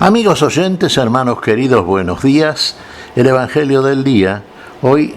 Amigos oyentes, hermanos queridos, buenos días. El Evangelio del día, hoy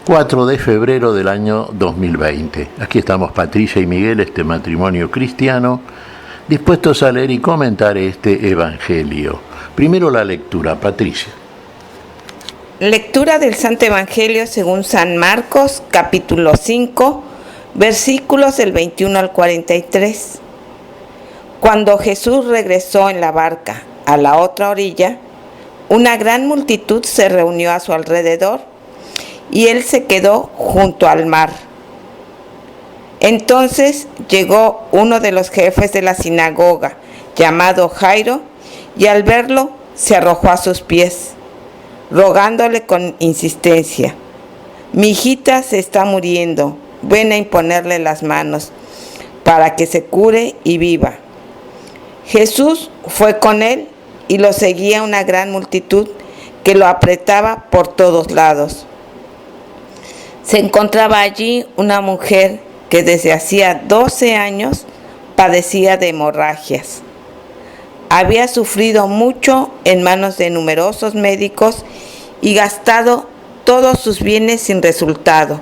4 de febrero del año 2020. Aquí estamos Patricia y Miguel, este matrimonio cristiano, dispuestos a leer y comentar este Evangelio. Primero la lectura, Patricia. Lectura del Santo Evangelio según San Marcos, capítulo 5, versículos del 21 al 43. Cuando Jesús regresó en la barca a la otra orilla, una gran multitud se reunió a su alrededor y él se quedó junto al mar. Entonces llegó uno de los jefes de la sinagoga, llamado Jairo, y al verlo se arrojó a sus pies, rogándole con insistencia: «Mi hijita se está muriendo, ven a imponerle las manos para que se cure y viva». Jesús fue con él y lo seguía una gran multitud que lo apretaba por todos lados. Se encontraba allí una mujer que desde hacía 12 años padecía de hemorragias. Había sufrido mucho en manos de numerosos médicos y gastado todos sus bienes sin resultado.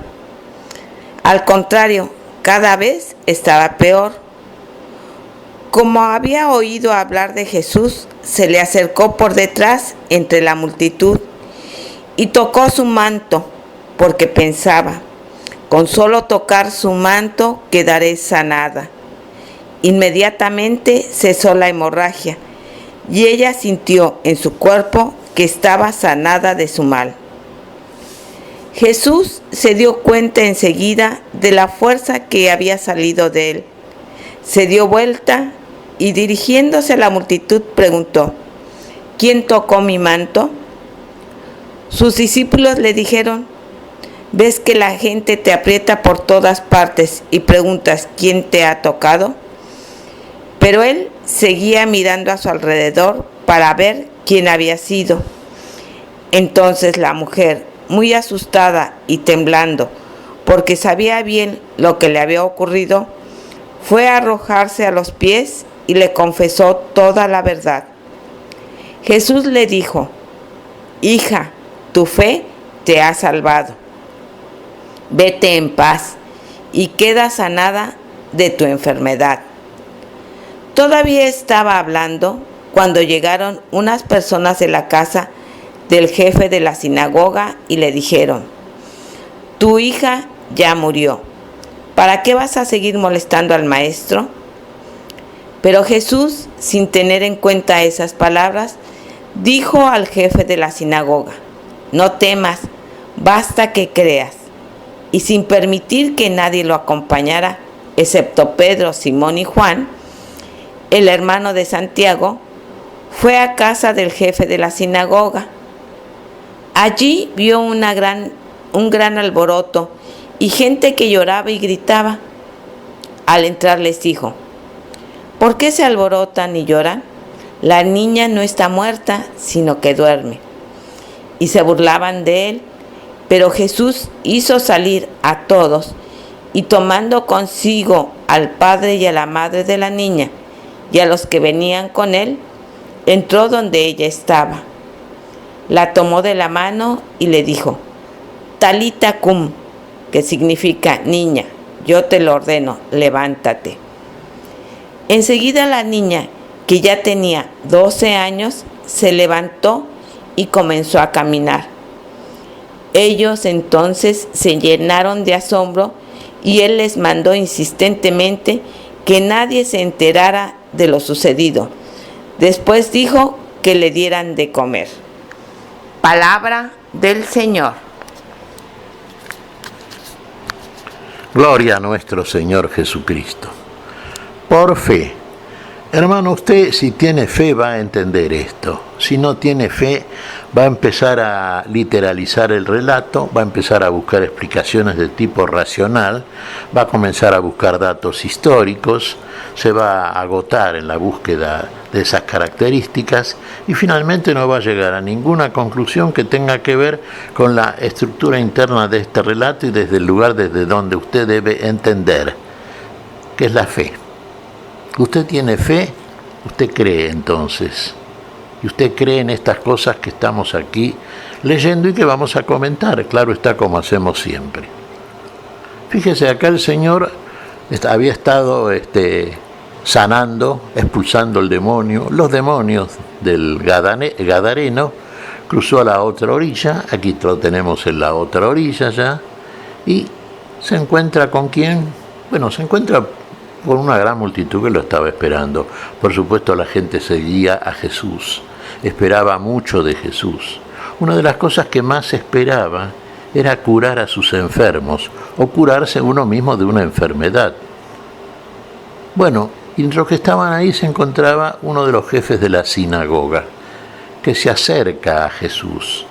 Al contrario, cada vez estaba peor. Como había oído hablar de Jesús, se le acercó por detrás entre la multitud y tocó su manto, porque pensaba: con solo tocar su manto quedaré sanada. Inmediatamente cesó la hemorragia y ella sintió en su cuerpo que estaba sanada de su mal. Jesús se dio cuenta enseguida de la fuerza que había salido de él. Se dio vuelta y dirigiéndose a la multitud preguntó: ¿quién tocó mi manto? Sus discípulos le dijeron: ¿ves que la gente te aprieta por todas partes y preguntas quién te ha tocado? Pero él seguía mirando a su alrededor para ver quién había sido. Entonces la mujer, muy asustada y temblando, porque sabía bien lo que le había ocurrido, fue a arrojarse a los pies y le confesó toda la verdad. Jesús le dijo: «Hija, tu fe te ha salvado. Vete en paz y queda sanada de tu enfermedad». Todavía estaba hablando cuando llegaron unas personas de la casa del jefe de la sinagoga y le dijeron: «Tu hija ya murió. ¿Para qué vas a seguir molestando al maestro?». Pero Jesús, sin tener en cuenta esas palabras, dijo al jefe de la sinagoga: «No temas, basta que creas». Y sin permitir que nadie lo acompañara, excepto Pedro, Simón y Juan, el hermano de Santiago, fue a casa del jefe de la sinagoga. Allí vio un gran alboroto y gente que lloraba y gritaba. Al entrar les dijo: «¿Por qué se alborotan y lloran? La niña no está muerta, sino que duerme». Y se burlaban de él, pero Jesús hizo salir a todos y tomando consigo al padre y a la madre de la niña y a los que venían con él, entró donde ella estaba. La tomó de la mano y le dijo: «Talita cum», que significa: «Niña, yo te lo ordeno, levántate». Enseguida la niña, que ya tenía 12 años, se levantó y comenzó a caminar. Ellos entonces se llenaron de asombro y él les mandó insistentemente que nadie se enterara de lo sucedido. Después dijo que le dieran de comer. Palabra del Señor. Gloria a nuestro Señor Jesucristo. Por fe. Hermano, usted si tiene fe va a entender esto. Si no tiene fe va a empezar a literalizar el relato, va a empezar a buscar explicaciones de tipo racional, va a comenzar a buscar datos históricos, se va a agotar en la búsqueda de esas características y finalmente no va a llegar a ninguna conclusión que tenga que ver con la estructura interna de este relato y desde el lugar desde donde usted debe entender, que es la fe. Usted tiene fe, usted cree entonces. y usted cree en estas cosas que estamos aquí leyendo y que vamos a comentar, claro está, como hacemos siempre. Fíjese, acá el Señor había estado sanando, expulsando los demonios del Gadareno, cruzó a la otra orilla, aquí lo tenemos en la otra orilla ya, y se encuentra con quién. Bueno, se encuentra con una gran multitud que lo estaba esperando. Por supuesto, la gente seguía a Jesús, esperaba mucho de Jesús. Una de las cosas que más esperaba era curar a sus enfermos, o curarse uno mismo de una enfermedad. Bueno, y entre los que estaban ahí se encontraba uno de los jefes de la sinagoga, que se acerca a Jesús,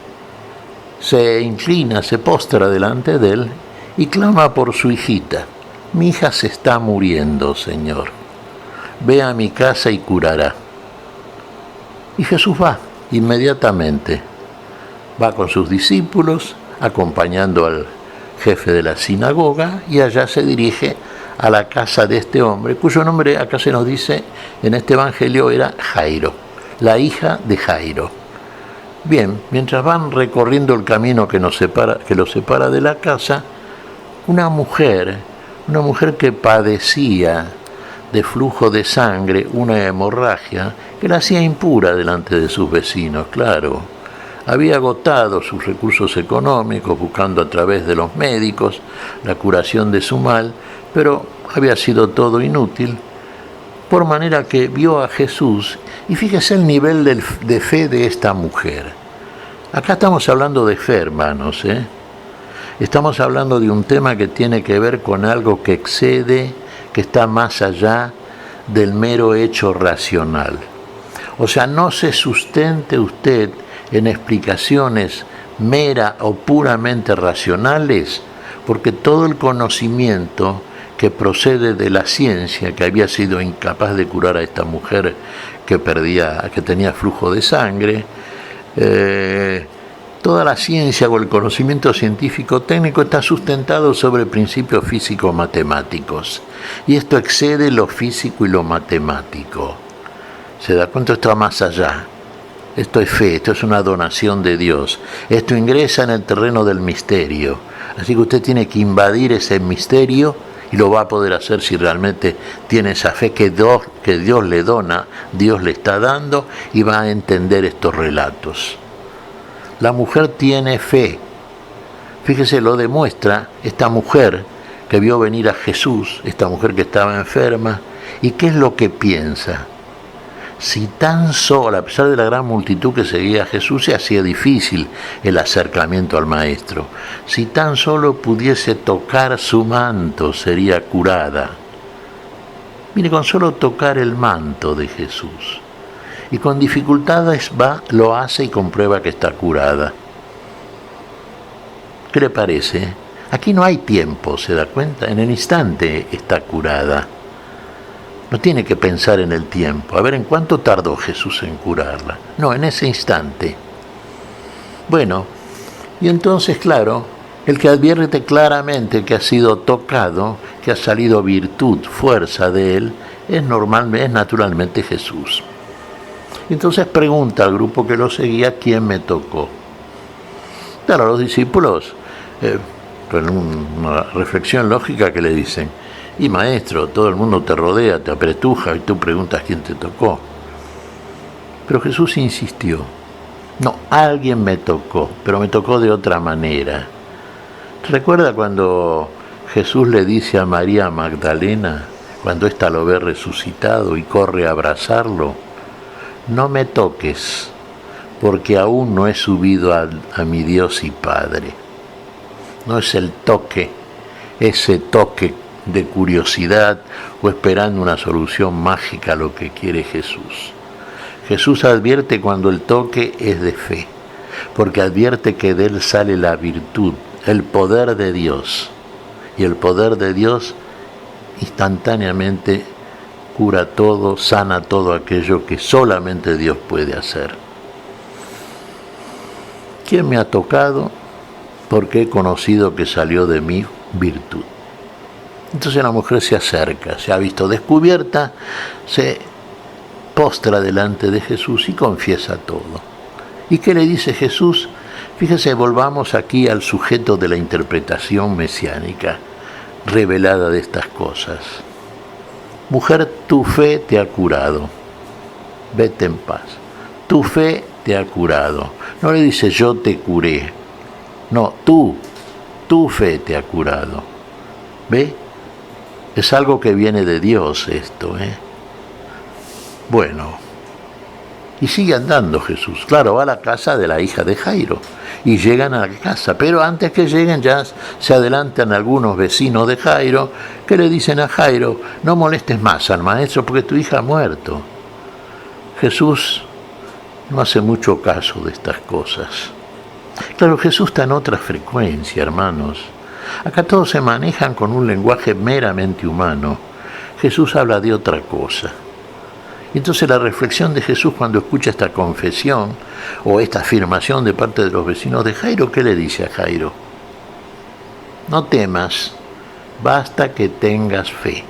se inclina, se postra delante de él y clama por su hijita. Mi hija se está muriendo, Señor. Ve a mi casa y curará. Y Jesús va inmediatamente. Va con sus discípulos, acompañando al jefe de la sinagoga, y allá se dirige a la casa de este hombre, cuyo nombre acá se nos dice en este evangelio era Jairo, la hija de Jairo. Bien, mientras van recorriendo el camino que los separa de la casa, una mujer que padecía de flujo de sangre, una hemorragia, que la hacía impura delante de sus vecinos, claro. Había agotado sus recursos económicos buscando a través de los médicos la curación de su mal, pero había sido todo inútil, por manera que vio a Jesús, y fíjese el nivel de fe de esta mujer. Acá estamos hablando de fe, hermanos, Estamos hablando de un tema que tiene que ver con algo que excede, que está más allá del mero hecho racional. O sea, no se sustente usted en explicaciones mera o puramente racionales, porque todo el conocimiento que procede de la ciencia, que había sido incapaz de curar a esta mujer que tenía flujo de sangre, toda la ciencia o el conocimiento científico técnico está sustentado sobre principios físico-matemáticos. Y esto excede lo físico y lo matemático. ¿Se da cuenta? Esto va más allá. Esto es fe, esto es una donación de Dios. Esto ingresa en el terreno del misterio. Así que usted tiene que invadir ese misterio y lo va a poder hacer si realmente tiene esa fe que Dios le dona, Dios le está dando, y va a entender estos relatos. La mujer tiene fe. Fíjese, lo demuestra esta mujer que vio venir a Jesús, esta mujer que estaba enferma, y qué es lo que piensa. Si tan solo, a pesar de la gran multitud que seguía a Jesús, se hacía difícil el acercamiento al Maestro. Si tan solo pudiese tocar su manto, sería curada. Mire, con solo tocar el manto de Jesús, y con dificultades lo hace y comprueba que está curada. ¿Qué le parece? Aquí no hay tiempo, ¿se da cuenta? En el instante está curada. No tiene que pensar en el tiempo. A ver, ¿en cuánto tardó Jesús en curarla? No, en ese instante. Bueno, y entonces, claro, el que advierte claramente que ha sido tocado, que ha salido virtud, fuerza de él, es naturalmente Jesús. Entonces pregunta al grupo que lo seguía, ¿quién me tocó? Claro, los discípulos, con una reflexión lógica, que le dicen: y maestro, todo el mundo te rodea, te apretuja, y tú preguntas quién te tocó. Pero Jesús insistió: no, alguien me tocó, pero me tocó de otra manera. ¿Recuerda cuando Jesús le dice a María Magdalena, cuando ésta lo ve resucitado y corre a abrazarlo: no me toques, porque aún no he subido a mi Dios y Padre? No es el toque, ese toque de curiosidad o esperando una solución mágica a lo que quiere Jesús. Jesús advierte cuando el toque es de fe, porque advierte que de él sale la virtud, el poder de Dios, y el poder de Dios instantáneamente cura todo, sana todo aquello que solamente Dios puede hacer. ¿Quién me ha tocado? Porque he conocido que salió de mí virtud. Entonces la mujer se acerca, se ha visto descubierta, se postra delante de Jesús y confiesa todo. ¿Y qué le dice Jesús? Fíjese, volvamos aquí al sujeto de la interpretación mesiánica revelada de estas cosas. Mujer, tu fe te ha curado. Vete en paz. Tu fe te ha curado. No le dice yo te curé. No, tu fe te ha curado. ¿Ve? Es algo que viene de Dios esto, ¿eh? Bueno, y sigue andando Jesús. Claro, va a la casa de la hija de Jairo y llegan a la casa, pero antes que lleguen ya se adelantan algunos vecinos de Jairo que le dicen a Jairo, no molestes más al maestro porque tu hija ha muerto. Jesús no hace mucho caso de estas cosas. Claro, Jesús está en otra frecuencia, hermanos. Acá todos se manejan con un lenguaje meramente humano. Jesús habla de otra cosa. Entonces la reflexión de Jesús cuando escucha esta confesión o esta afirmación de parte de los vecinos de Jairo, ¿qué le dice a Jairo? No temas, basta que tengas fe.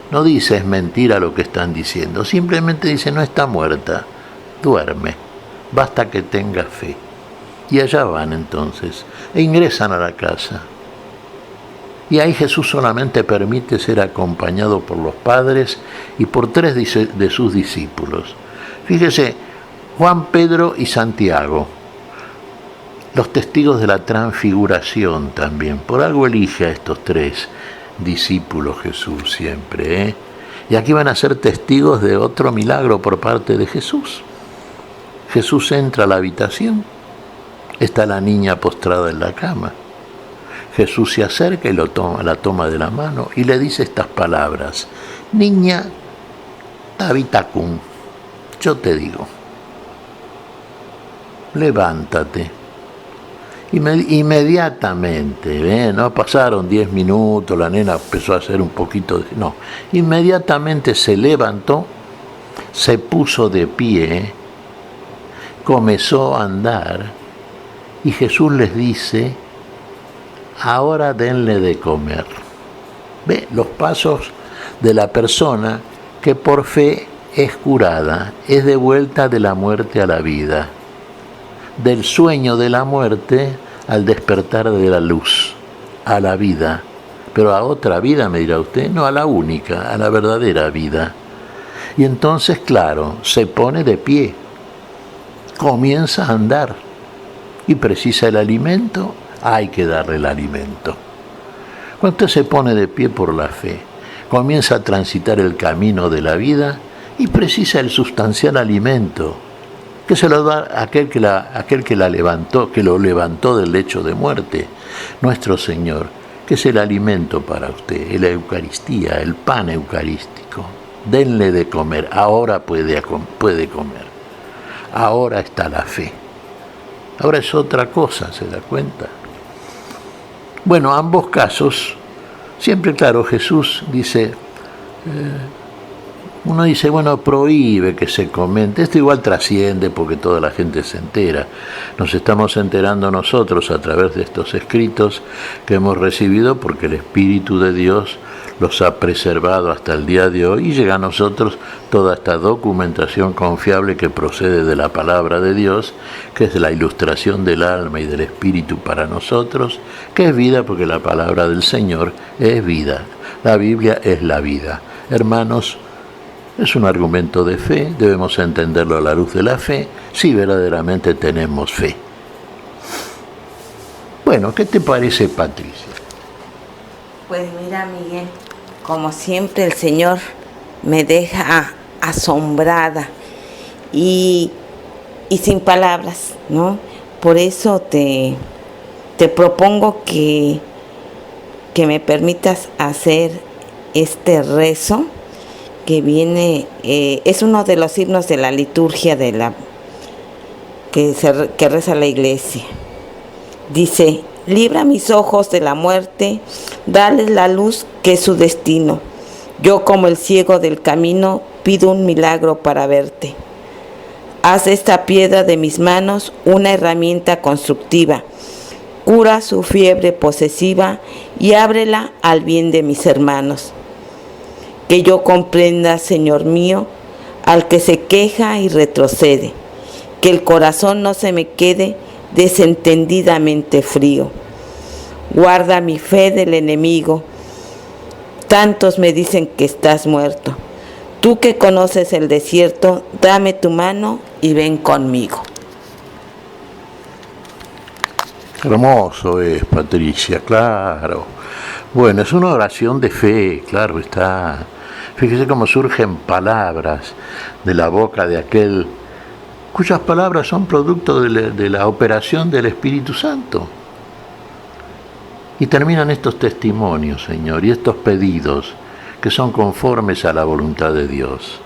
No dice es mentira lo que están diciendo, simplemente dice no está muerta, duerme, basta que tengas fe. Y allá van entonces, e ingresan a la casa. Y ahí Jesús solamente permite ser acompañado por los padres y por 3 de sus discípulos. Fíjese, Juan, Pedro y Santiago, los testigos de la transfiguración también. Por algo elige a estos 3 discípulos Jesús siempre, ¿eh? Y aquí van a ser testigos de otro milagro por parte de Jesús. Jesús entra a la habitación, está la niña postrada en la cama. Jesús se acerca y la toma de la mano y le dice estas palabras: niña, Tabita cum, yo te digo, levántate. Inmediatamente, no pasaron 10 minutos, la nena empezó a hacer un poquito de... No, inmediatamente se levantó, se puso de pie, comenzó a andar y Jesús les dice: ahora denle de comer. Ve los pasos de la persona que por fe es curada, es devuelta de la muerte a la vida, del sueño de la muerte al despertar de la luz, a la vida. Pero a otra vida, me dirá usted, no a la única, a la verdadera vida. Y entonces, claro, se pone de pie, comienza a andar y precisa el alimento. Hay que darle el alimento. Cuando usted se pone de pie por la fe, comienza a transitar el camino de la vida y precisa el sustancial alimento, que se lo da aquel que la levantó, que lo levantó del lecho de muerte, nuestro Señor, que es el alimento para usted, la Eucaristía, el pan eucarístico. Denle de comer, ahora puede comer. Ahora está la fe. Ahora es otra cosa, ¿se da cuenta? Bueno, ambos casos, siempre claro, Jesús dice, uno dice, bueno, prohíbe que se comente. Esto igual trasciende porque toda la gente se entera. Nos estamos enterando nosotros a través de estos escritos que hemos recibido porque el Espíritu de Dios los ha preservado hasta el día de hoy y llega a nosotros toda esta documentación confiable que procede de la palabra de Dios, que es la ilustración del alma y del espíritu para nosotros, que es vida porque la palabra del Señor es vida. La Biblia es la vida. Hermanos, es un argumento de fe, debemos entenderlo a la luz de la fe, si verdaderamente tenemos fe. Bueno, ¿qué te parece, Patricia? Pues mira, Miguel, como siempre el Señor me deja asombrada y sin palabras, ¿no? Por eso te propongo que me permitas hacer este rezo que viene, es uno de los himnos de la liturgia que reza la Iglesia. Dice: libra mis ojos de la muerte, dales la luz que es su destino. Yo, como el ciego del camino, pido un milagro para verte. Haz de esta piedra de mis manos una herramienta constructiva. Cura su fiebre posesiva y ábrela al bien de mis hermanos. Que yo comprenda, Señor mío, al que se queja y retrocede, que el corazón no se me quede desentendidamente frío. Guarda mi fe del enemigo. Tantos me dicen que estás muerto. Tú que conoces el desierto, dame tu mano y ven conmigo. Hermoso es, Patricia, claro. Bueno, es una oración de fe, claro está. Fíjese cómo surgen palabras de la boca de aquel cuyas palabras son producto de la operación del Espíritu Santo. Y terminan estos testimonios, Señor, y estos pedidos que son conformes a la voluntad de Dios.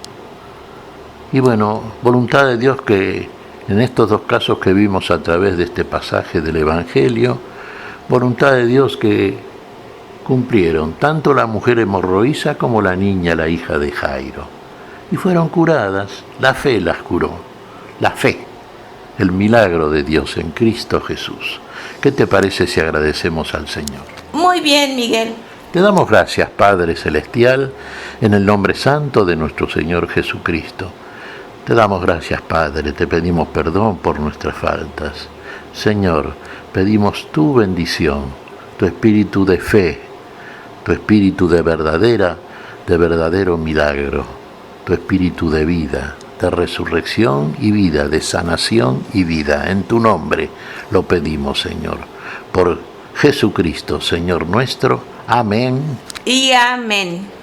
Y bueno, voluntad de Dios que en estos dos casos que vimos a través de este pasaje del Evangelio, voluntad de Dios que cumplieron tanto la mujer hemorroísa como la niña, la hija de Jairo. Y fueron curadas, la fe las curó, la fe, el milagro de Dios en Cristo Jesús. ¿Qué te parece si agradecemos al Señor? Muy bien, Miguel. Te damos gracias, Padre Celestial, en el nombre santo de nuestro Señor Jesucristo. Te damos gracias, Padre, te pedimos perdón por nuestras faltas. Señor, pedimos tu bendición, tu espíritu de fe, tu espíritu de verdadero milagro, tu espíritu de vida, de resurrección y vida, de sanación y vida. En tu nombre lo pedimos, Señor. Por Jesucristo, Señor nuestro. Amén. Y amén.